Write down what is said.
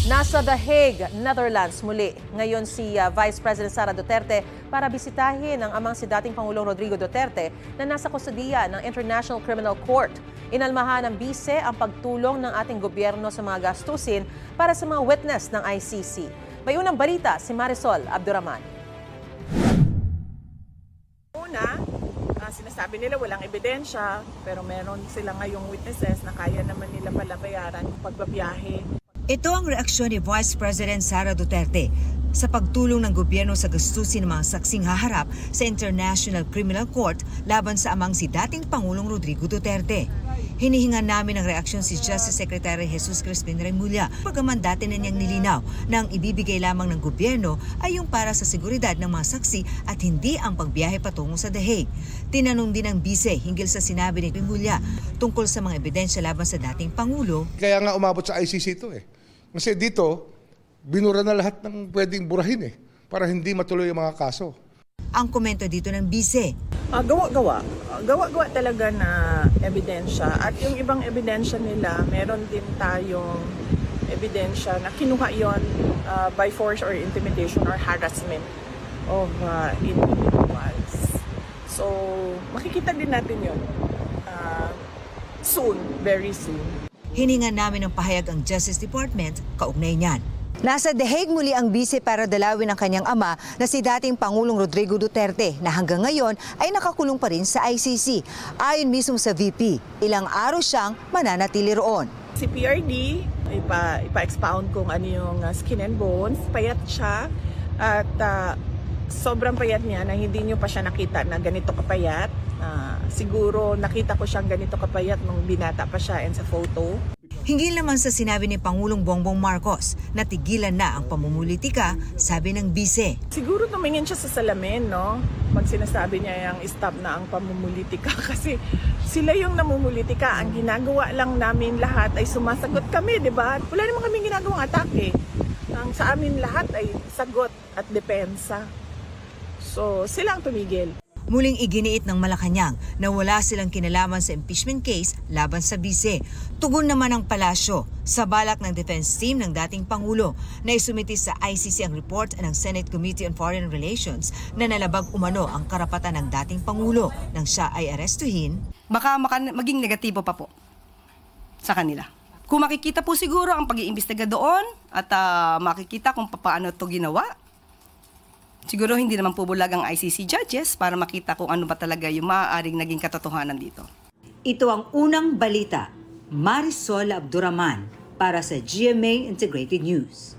Nasa The Hague, Netherlands muli. Ngayon si Vice President Sara Duterte para bisitahin ang amang si dating Pangulong Rodrigo Duterte na nasa kustodiya ng International Criminal Court. Inalmahan ng bise ang pagtulong ng ating gobyerno sa mga gastusin para sa mga witness ng ICC. May unang balita si Marisol Abduraman. Una, sinasabi nila walang ebidensya pero meron sila ngayong witnesses na kaya naman nila pala bayaran yung pagbabiyahe. Ito ang reaksyon ni Vice President Sara Duterte sa pagtulong ng gobyerno sa gastusin ng mga saksing haharap sa International Criminal Court laban sa amang si dating Pangulong Rodrigo Duterte. Hinihingan namin ang reaksyon si Justice Secretary Jesus Crispin Remulla, pagaman dati na niyang nilinaw na ang ibibigay lamang ng gobyerno ay yung para sa seguridad ng mga saksi at hindi ang pagbiyahe patungo sa The Hague. Tinanong din ng bise hinggil sa sinabi ni Remulla tungkol sa mga ebidensya laban sa dating Pangulo. Kaya nga umabot sa ICC ito Kasi dito, binura na lahat ng pwedeng burahin para hindi matuloy ang mga kaso. Ang komento dito ng bise. Gawa-gawa talaga na ebidensya. At yung ibang ebidensya nila, meron din tayong ebidensya na kinuha yon by force or intimidation or harassment of individuals. So, makikita din natin yun soon, very soon. Hiningan namin ng pahayag ang Justice Department kaugnay niyan. Nasa The Hague muli ang bise para dalawin ang kanyang ama na si dating Pangulong Rodrigo Duterte na hanggang ngayon ay nakakulong pa rin sa ICC. Ayon mismo sa VP, ilang araw siyang mananatili roon. Si PRD, ipa-expound kung ano yung skin and bones, payat siya at sobrang payat niya na hindi niyo pa siya nakita na ganito kapayat. Siguro nakita ko siyang ganito kapayat nung binata pa siya and sa photo. Hinggil naman sa sinabi ni Pangulong Bongbong Marcos na tigilan na ang pamumulitika, sabi ng bise. Siguro tumingin siya sa salamin, no? Pag sinasabi niya yung stop na ang pamumulitika kasi sila yung namumulitika. Ang ginagawa lang namin lahat ay sumasagot kami, di ba? Wala naman kaming ginagawang atake. Ang sa amin lahat ay sagot at depensa. So, sila ang tumigil. Muling iginiit ng Malacanang na wala silang kinalaman sa impeachment case laban sa bise. Tugon naman ang palasyo sa balak ng defense team ng dating Pangulo na isumiti sa ICC ang report ng Senate Committee on Foreign Relations na nalabag umano ang karapatan ng dating Pangulo nang siya ay arestuhin. Baka maging negatibo pa po sa kanila. Kung makikita po siguro ang pag-iimbestiga doon at makikita kung paano ito ginawa, siguro hindi naman po bulag ang ICC judges para makita kung ano ba talaga yung maaaring naging katotohanan dito. Ito ang unang balita. Marisol Abduraman para sa GMA Integrated News.